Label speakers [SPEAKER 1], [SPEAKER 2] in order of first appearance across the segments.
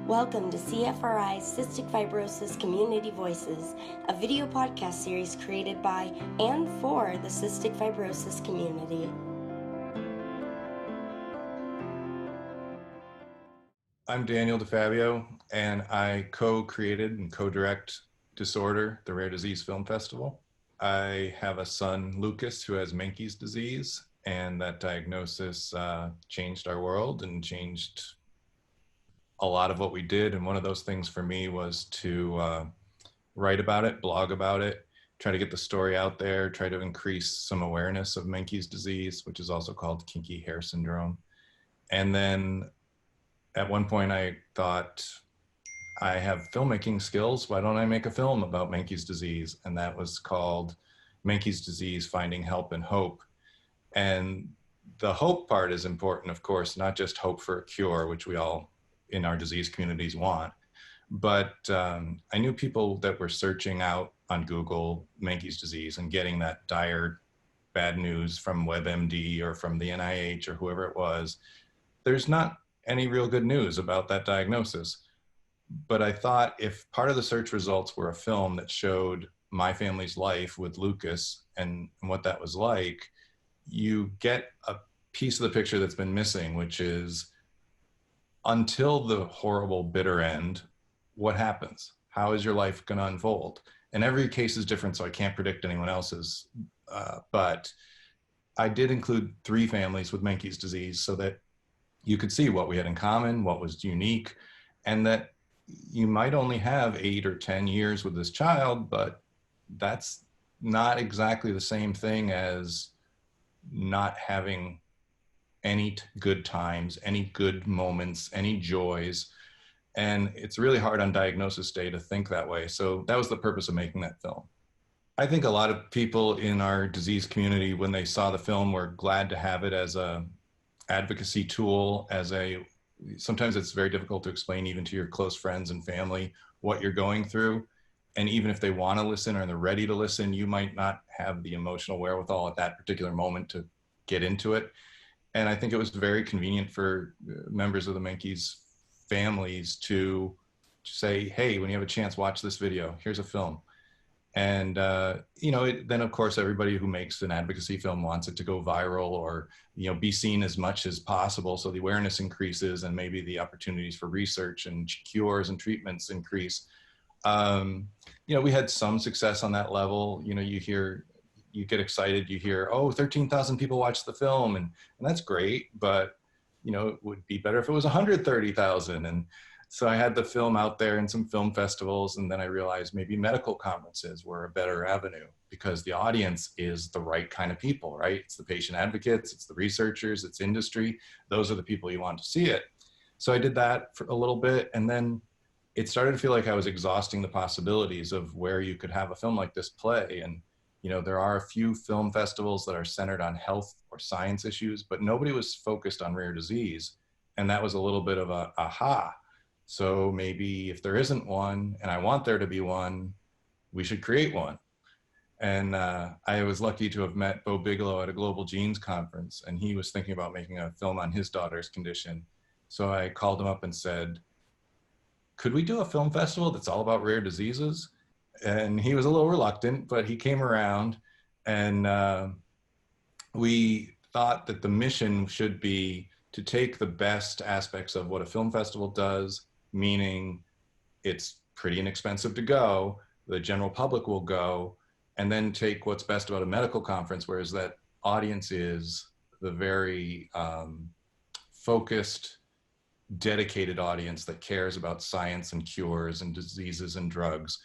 [SPEAKER 1] Welcome to CFRI's Cystic Fibrosis Community Voices, a video podcast series created by and for the cystic fibrosis community.
[SPEAKER 2] I'm Daniel DeFabio, and I co-created and co-direct Disorder, the Rare Disease Film Festival. I have a son, Lucas, who has Menkes disease, and that diagnosis changed our world and changed a lot of what we did. And one of those things for me was to write about it, blog about it, try to get the story out there, try to increase some awareness of Menkes disease, which is also called kinky hair syndrome. And then at one point I thought, I have filmmaking skills. Why don't I make a film about Menkes disease? And that was called Menkes Disease, Finding Help and Hope. And the hope part is important, of course, not just hope for a cure, which we all in our disease communities want. But I knew people that were searching out on Google Menkes disease and getting that dire bad news from WebMD or from the NIH or whoever it was. There's not any real good news about that diagnosis. But I thought if part of the search results were a film that showed my family's life with Lucas and what that was like, you get a piece of the picture that's been missing, which is until the horrible, bitter end, what happens? How is your life going to unfold? And every case is different, so I can't predict anyone else's. But I did include 3 families with Menkes disease so that you could see what we had in common, what was unique, and that you might only have 8 or 10 years with this child, but that's not exactly the same thing as not having any good times, any good moments, any joys. And it's really hard on diagnosis day to think that way. So that was the purpose of making that film. I think a lot of people in our disease community, when they saw the film, were glad to have it as a advocacy tool, sometimes it's very difficult to explain even to your close friends and family what you're going through. And even if they want to listen or they're ready to listen, you might not have the emotional wherewithal at that particular moment to get into it. And I think it was very convenient for members of the Menkes families to say, hey, when you have a chance, watch this video. Here's a film. And, then of course, everybody who makes an advocacy film wants it to go viral or, be seen as much as possible. So the awareness increases and maybe the opportunities for research and cures and treatments increase. We had some success on that level. You get excited, you hear, 13,000 people watched the film and that's great. But, it would be better if it was 130,000. And so I had the film out there in some film festivals, and then I realized maybe medical conferences were a better avenue because the audience is the right kind of people, right? It's the patient advocates, it's the researchers, it's industry. Those are the people you want to see it. So I did that for a little bit, and then it started to feel like I was exhausting the possibilities of where you could have a film like this play. And, there are a few film festivals that are centered on health or science issues, but nobody was focused on rare disease. And that was a little bit of a aha. So maybe if there isn't one, and I want there to be one, we should create one. And I was lucky to have met Bo Bigelow at a Global Genes conference, and he was thinking about making a film on his daughter's condition. So I called him up and said, could we do a film festival that's all about rare diseases? And he was a little reluctant, but he came around, and we thought that the mission should be to take the best aspects of what a film festival does, meaning it's pretty inexpensive to go, the general public will go, and then take what's best about a medical conference, whereas that audience is the very focused, dedicated audience that cares about science and cures and diseases and drugs.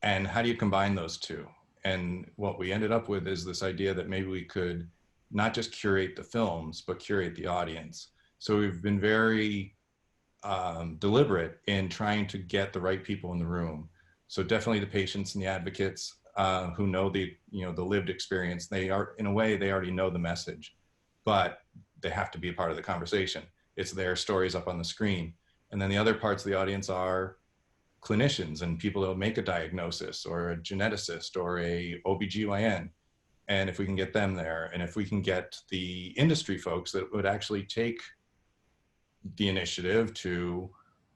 [SPEAKER 2] And how do you combine those two? And what we ended up with is this idea that maybe we could not just curate the films, but curate the audience. So we've been very deliberate in trying to get the right people in the room. So definitely the patients and the advocates who know the lived experience. They are, in a way, they already know the message, but they have to be a part of the conversation. It's their stories up on the screen. And then the other parts of the audience are clinicians and people that will make a diagnosis, or a geneticist or a OBGYN. And if we can get them there, and if we can get the industry folks that would actually take the initiative to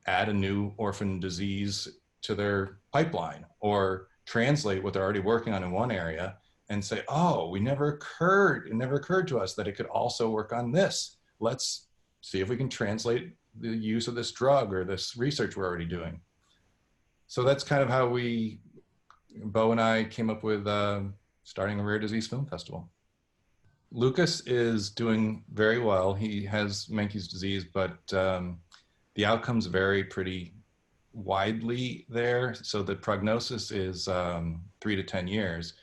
[SPEAKER 2] add a new orphan disease to their pipeline, or translate what they're already working on in one area and say, oh, it never occurred to us that it could also work on this. Let's see if we can translate the use of this drug or this research we're already doing. So that's kind of how Bo and I came up with starting a rare disease film festival. Lucas is doing very well. He has Menkes disease, but the outcomes vary pretty widely there. So the prognosis is 3 to 10 years,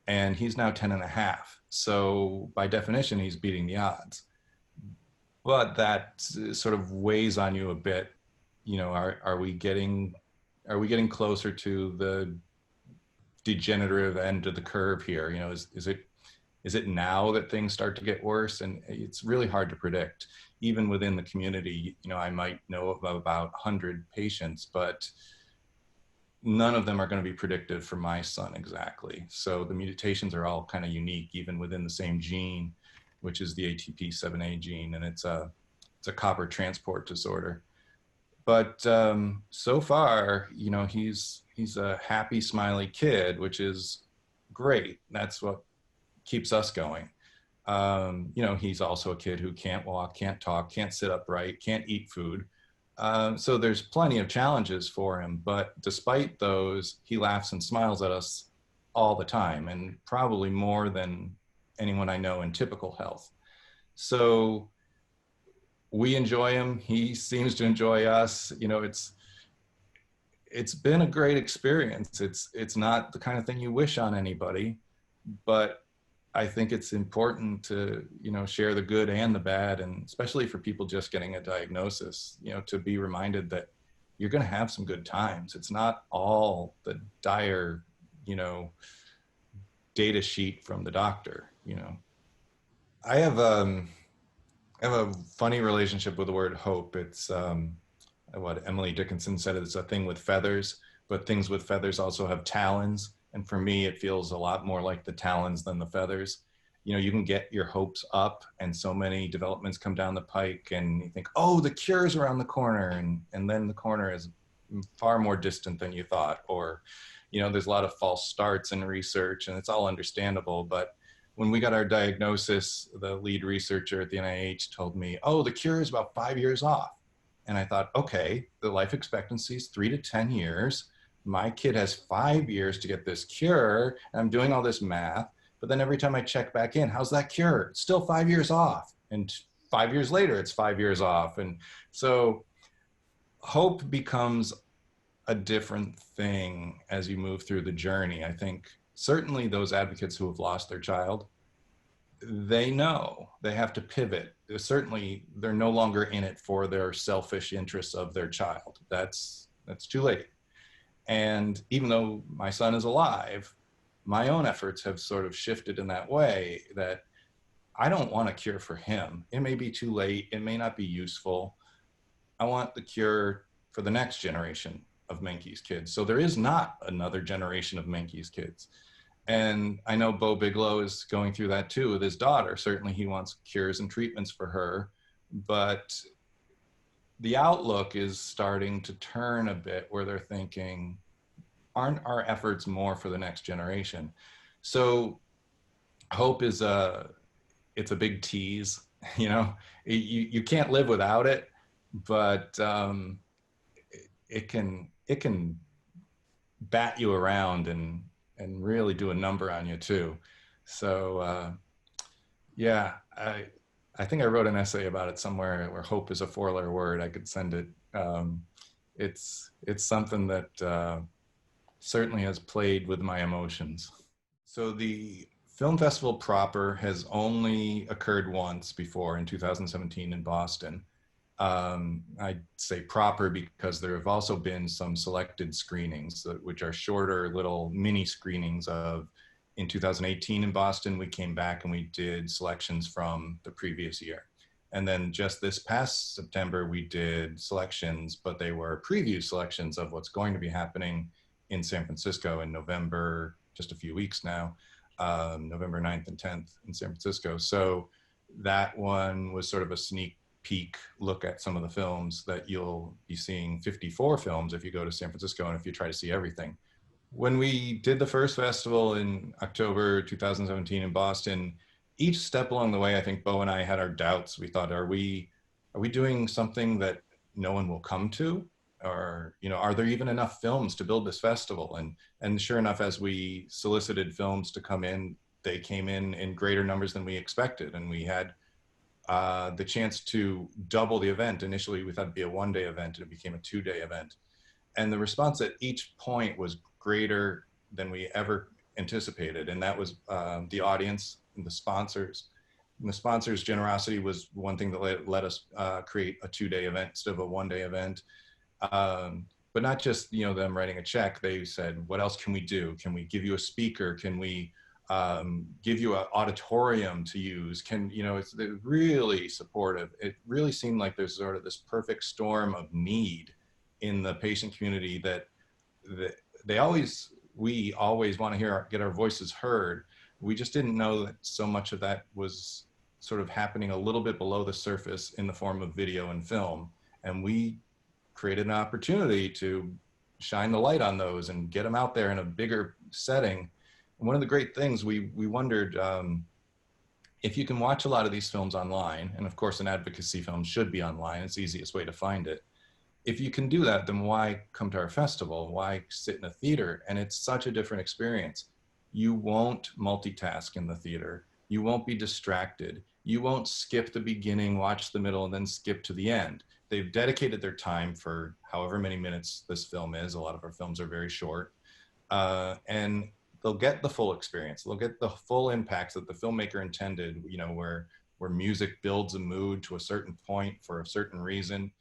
[SPEAKER 2] and he's now 10 and a half. So by definition, he's beating the odds. But that sort of weighs on you a bit. Are we getting closer to the degenerative end of the curve here? Is it now that things start to get worse? And it's really hard to predict. Even within the community, I might know of about 100 patients, but none of them are going to be predictive for my son exactly. So the mutations are all kind of unique, even within the same gene, which is the ATP7A gene, and it's a copper transport disorder. But so far, he's a happy, smiley kid, which is great. That's what keeps us going. He's also a kid who can't walk, can't talk, can't sit upright, can't eat food. So there's plenty of challenges for him, but despite those, he laughs and smiles at us all the time, and probably more than anyone I know in typical health. So we enjoy him. He seems to enjoy us. It's been a great experience. It's not the kind of thing you wish on anybody, but I think it's important to, share the good and the bad, and especially for people just getting a diagnosis, to be reminded that you're going to have some good times. It's not all the dire, data sheet from the doctor. I have a funny relationship with the word hope. It's what Emily Dickinson said, it's a thing with feathers, but things with feathers also have talons. And for me, it feels a lot more like the talons than the feathers. You can get your hopes up, and so many developments come down the pike, and you think, oh, the cure's around the corner. And then the corner is far more distant than you thought. Or, there's a lot of false starts in research, and it's all understandable. But when we got our diagnosis, the lead researcher at the NIH told me, oh, the cure is about 5 years off. And I thought, okay, the life expectancy is 3 to 10 years. My kid has 5 years to get this cure. And I'm doing all this math, but then every time I check back in, how's that cure? It's still 5 years off. And 5 years later, it's 5 years off. And so hope becomes a different thing as you move through the journey. I think certainly those advocates who have lost their child, they know they have to pivot. Certainly they're no longer in it for their selfish interests of their child. That's too late. And even though my son is alive, my own efforts have sort of shifted in that way, that I don't want a cure for him. It may be too late. It may not be useful. I want the cure for the next generation of Menkes kids. So there is not another generation of Menkes kids. And I know Bo Bigelow is going through that too with his daughter. Certainly he wants cures and treatments for her, but the outlook is starting to turn a bit, where they're thinking, aren't our efforts more for the next generation? So hope is it's a big tease. You can't live without it, but it can bat you around and really do a number on you too. So yeah, I think I wrote an essay about it somewhere, where hope is a 4-letter word. I could send it. It's something that certainly has played with my emotions. So the film festival proper has only occurred once before, in 2017 in Boston. I'd say proper because there have also been some selected screenings, which are shorter little mini screenings of. In 2018 in Boston, we came back and we did selections from the previous year. And then just this past September, we did selections, but they were preview selections of what's going to be happening in San Francisco in November, just a few weeks now, November 9th and 10th in San Francisco. So that one was sort of a sneak peek look at some of the films, that you'll be seeing 54 films if you go to San Francisco and if you try to see everything. When we did the first festival in October 2017 in Boston, each step along the way, I think Bo and I had our doubts. We thought, are we doing something that no one will come to? Or, are there even enough films to build this festival? And sure enough, as we solicited films to come in, they came in greater numbers than we expected. And we had the chance to double the event. Initially, we thought it'd be a one-day event, and it became a two-day event. And the response at each point was greater than we ever anticipated. And that was the audience and the sponsors. And the sponsors' generosity was one thing that let us create a two-day event instead of a one-day event. But not just them writing a check. They said, what else can we do? Can we give you a speaker? Can we give you an auditorium to use? They're really supportive. It really seemed like there's sort of this perfect storm of need in the patient community that we always want to get our voices heard. We just didn't know that so much of that was sort of happening a little bit below the surface in the form of video and film. And we created an opportunity to shine the light on those and get them out there in a bigger setting. And one of the great things we wondered, if you can watch a lot of these films online, and of course an advocacy film should be online, it's the easiest way to find it. If you can do that, then why come to our festival? Why sit in a theater? And it's such a different experience. You won't multitask in the theater. You won't be distracted. You won't skip the beginning, watch the middle, and then skip to the end. They've dedicated their time for however many minutes this film is. A lot of our films are very short. And they'll get the full experience. They'll get the full impacts that the filmmaker intended, where music builds a mood to a certain point for a certain reason.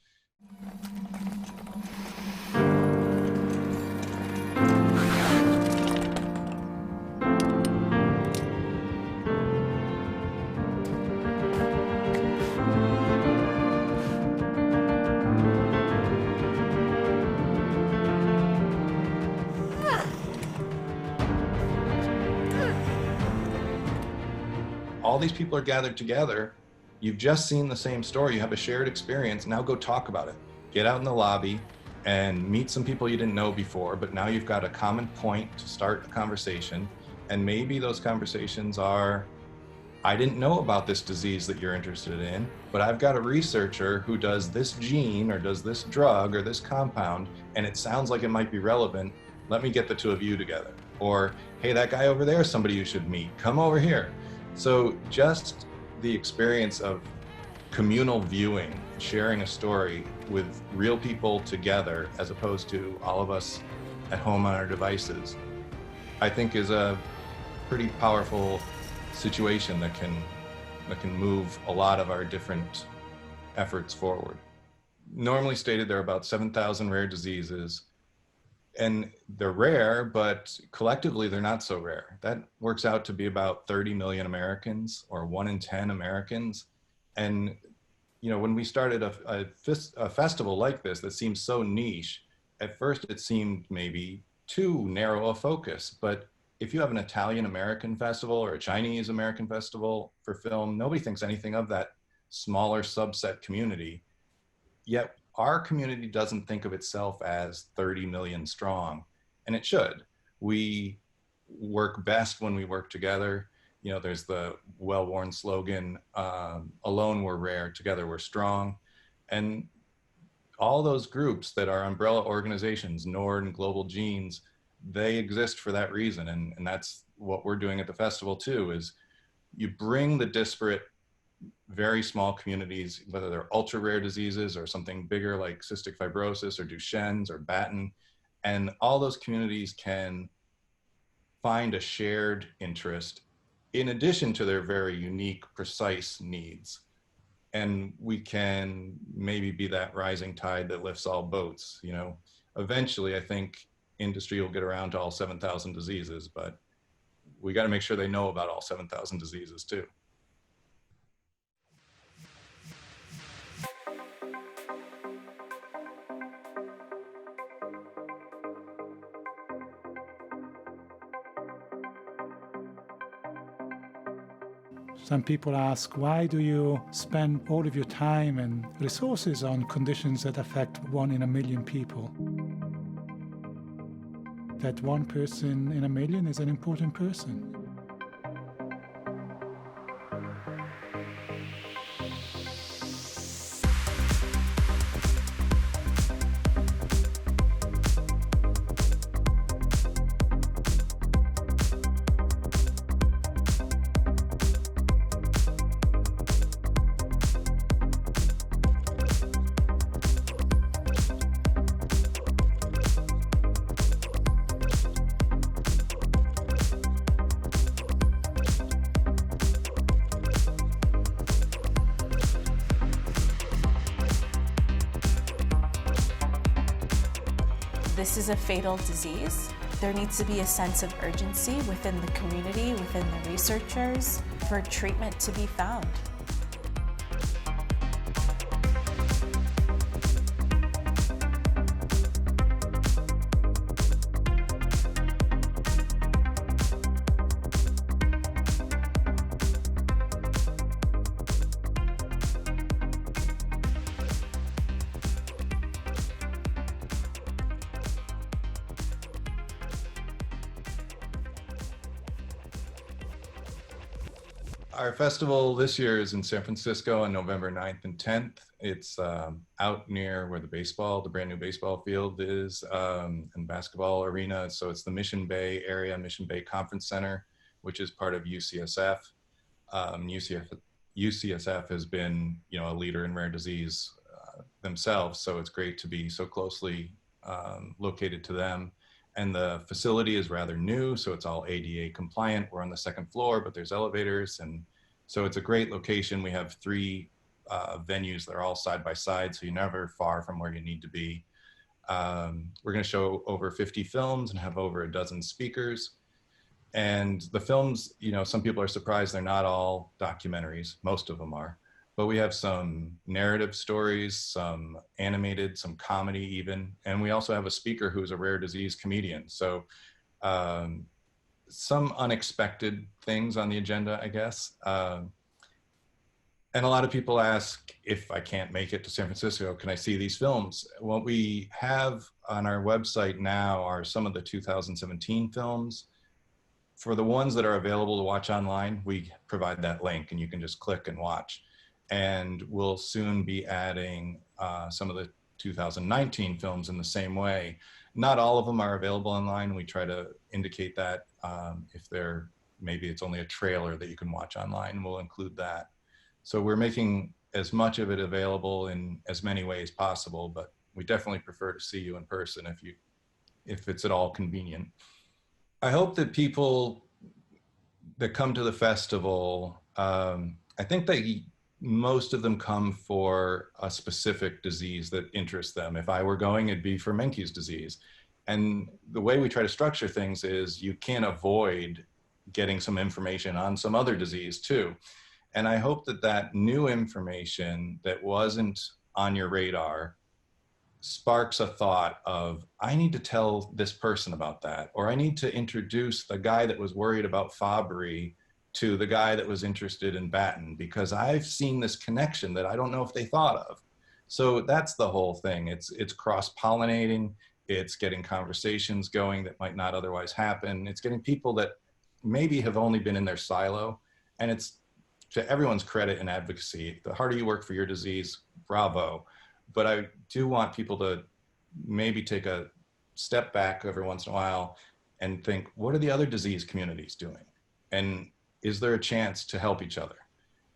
[SPEAKER 2] All these people are gathered together. You've just seen the same story. You have a shared experience. Now go talk about it. Get out in the lobby and meet some people you didn't know before, but now you've got a common point to start a conversation. And maybe those conversations are, I didn't know about this disease that you're interested in, but I've got a researcher who does this gene or does this drug or this compound, and it sounds like it might be relevant. Let me get the two of you together. Or, hey, that guy over there is somebody you should meet. Come over here. So just the experience of communal viewing, sharing a story with real people together, as opposed to all of us at home on our devices, I think is a pretty powerful situation that can move a lot of our different efforts forward. Normally stated, there are about 7,000 rare diseases. And they're rare, but collectively they're not so rare. That works out to be about 30 million Americans, or 1 in 10 Americans. And when we started a festival like this that seems so niche, at first it seemed maybe too narrow a focus. But if you have an Italian American festival or a Chinese American festival for film, nobody thinks anything of that smaller subset community. Yet our community doesn't think of itself as 30 million strong, and it should. We work best when we work together. There's the well-worn slogan, alone we're rare, together we're strong. And all those groups that are umbrella organizations, NORD and Global Genes, they exist for that reason. And that's what we're doing at the festival too, is you bring the disparate, very small communities, whether they're ultra rare diseases or something bigger like cystic fibrosis or Duchenne's or Batten, and all those communities can find a shared interest in addition to their very unique, precise needs. And we can maybe be that rising tide that lifts all boats. Eventually I think industry will get around to all 7,000 diseases, but we got to make sure they know about all 7,000 diseases too.
[SPEAKER 3] Some people ask, why do you spend all of your time and resources on conditions that affect 1 in a million people? That one person in a million is an important person.
[SPEAKER 4] This is a fatal disease. There needs to be a sense of urgency within the community, within the researchers, for treatment to be found.
[SPEAKER 2] Our festival this year is in San Francisco on November 9th and 10th. It's out near where the brand new baseball field is, and basketball arena. So it's the Mission Bay area, Mission Bay Conference Center, which is part of UCSF. UCSF has been, a leader in rare disease themselves. So it's great to be so closely located to them. And the facility is rather new, so it's all ADA compliant. We're on the second floor, but there's elevators. And so it's a great location. We have 3 venues that are all side by side, so you're never far from where you need to be. We're gonna show over 50 films and have over a dozen speakers. And the films, some people are surprised they're not all documentaries. Most of them are. But we have some narrative stories, some animated, some comedy even. And we also have a speaker who's a rare disease comedian. So some unexpected things on the agenda, I guess. And a lot of people ask, if I can't make it to San Francisco, can I see these films? What we have on our website now are some of the 2017 films. For the ones that are available to watch online, we provide that link and you can just click and watch. And we'll soon be adding some of the 2019 films in the same way. Not all of them are available online. We try to indicate that if maybe it's only a trailer that you can watch online, we'll include that. So we're making as much of it available in as many ways possible, but we definitely prefer to see you in person if it's at all convenient. I hope that people that come to the festival, I think most of them come for a specific disease that interests them. If I were going, it'd be for Menkes disease. And the way we try to structure things is you can't avoid getting some information on some other disease too. And I hope that new information that wasn't on your radar sparks a thought of, I need to tell this person about that, or I need to introduce the guy that was worried about Fabry to the guy that was interested in Batten, because I've seen this connection that I don't know if they thought of. So that's the whole thing. It's cross-pollinating. It's getting conversations going that might not otherwise happen. It's getting people that maybe have only been in their silo. And it's to everyone's credit and advocacy. The harder you work for your disease, bravo. But I do want people to maybe take a step back every once in a while and think, what are the other disease communities doing? And is there a chance to help each other?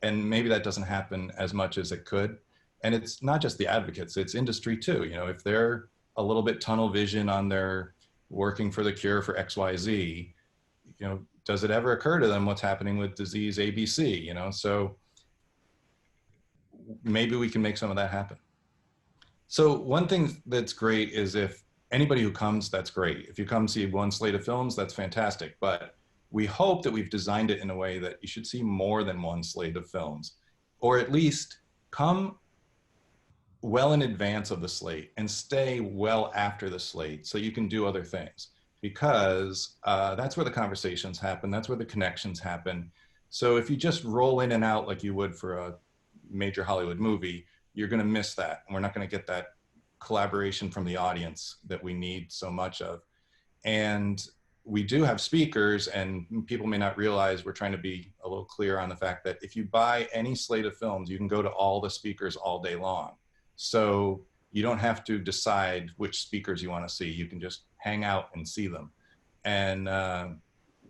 [SPEAKER 2] And maybe that doesn't happen as much as it could. And it's not just the advocates, it's industry too. If they're a little bit tunnel vision on their working for the cure for XYZ, does it ever occur to them what's happening with disease ABC? So maybe we can make some of that happen. So one thing that's great is if anybody who comes, that's great. If you come see one slate of films, that's fantastic. But we hope that we've designed it in a way that you should see more than one slate of films, or at least come well in advance of the slate and stay well after the slate so you can do other things, because that's where the conversations happen. That's where the connections happen. So if you just roll in and out like you would for a major Hollywood movie, you're going to miss that. And we're not going to get that collaboration from the audience that we need so much of. And we do have speakers, and people may not realize we're trying to be a little clear on the fact that if you buy any slate of films, you can go to all the speakers all day long. So you don't have to decide which speakers you want to see. You can just hang out and see them. And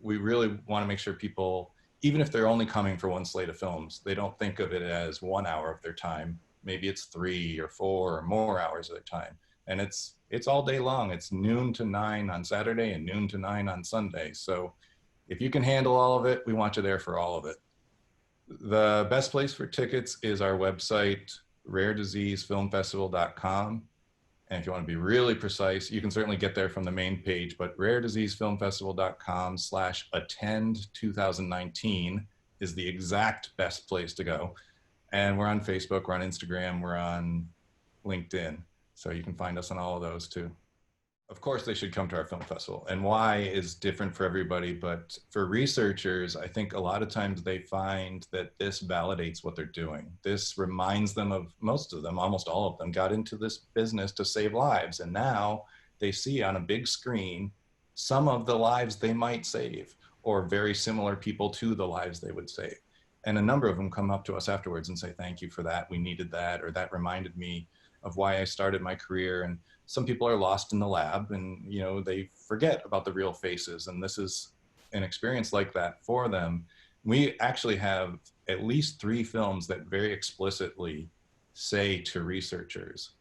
[SPEAKER 2] we really want to make sure people, even if they're only coming for one slate of films, they don't think of it as 1 hour of their time. Maybe it's 3 or 4 or more hours of their time. And it's all day long. It's noon to 9 on Saturday and noon to 9 on Sunday. So if you can handle all of it, we want you there for all of it. The best place for tickets is our website, rarediseasefilmfestival.com. And if you want to be really precise, you can certainly get there from the main page, but rarediseasefilmfestival.com/attend2019 is the exact best place to go. And we're on Facebook, we're on Instagram, we're on LinkedIn. So you can find us on all of those too. Of course, they should come to our film festival. And why is different for everybody, but for researchers, I think a lot of times they find that this validates what they're doing. This reminds them of, most of them, almost all of them, got into this business to save lives. And now they see on a big screen some of the lives they might save, or very similar people to the lives they would save. And a number of them come up to us afterwards and say, thank you for that. We needed that, or that reminded me of why I started my career. And some people are lost in the lab, and they forget about the real faces. And this is an experience like that for them. We actually have at least 3 films that very explicitly say to researchers,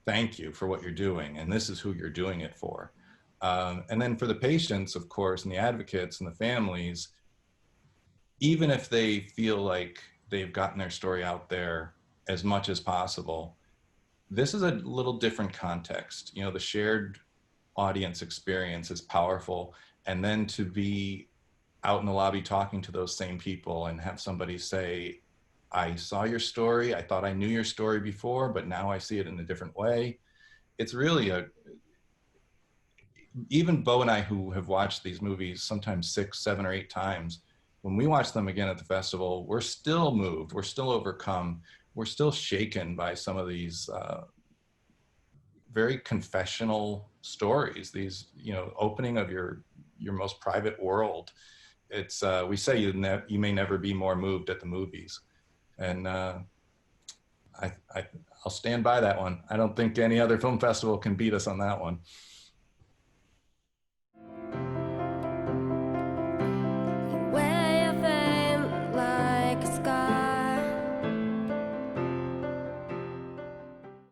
[SPEAKER 2] thank you for what you're doing, and this is who you're doing it for. And then for the patients, of course, and the advocates and the families, even if they feel like they've gotten their story out there as much as possible, this is a little different context. The shared audience experience is powerful. And then to be out in the lobby talking to those same people and have somebody say, I saw your story, I thought I knew your story before, but now I see it in a different way. It's really even Bo and I, who have watched these movies sometimes 6, 7, or 8 times, when we watch them again at the festival, we're still moved, we're still overcome, we're still shaken by some of these very confessional stories, these, opening of your most private world. It's, we say you may never be more moved at the movies. And I'll stand by that one. I don't think any other film festival can beat us on that one.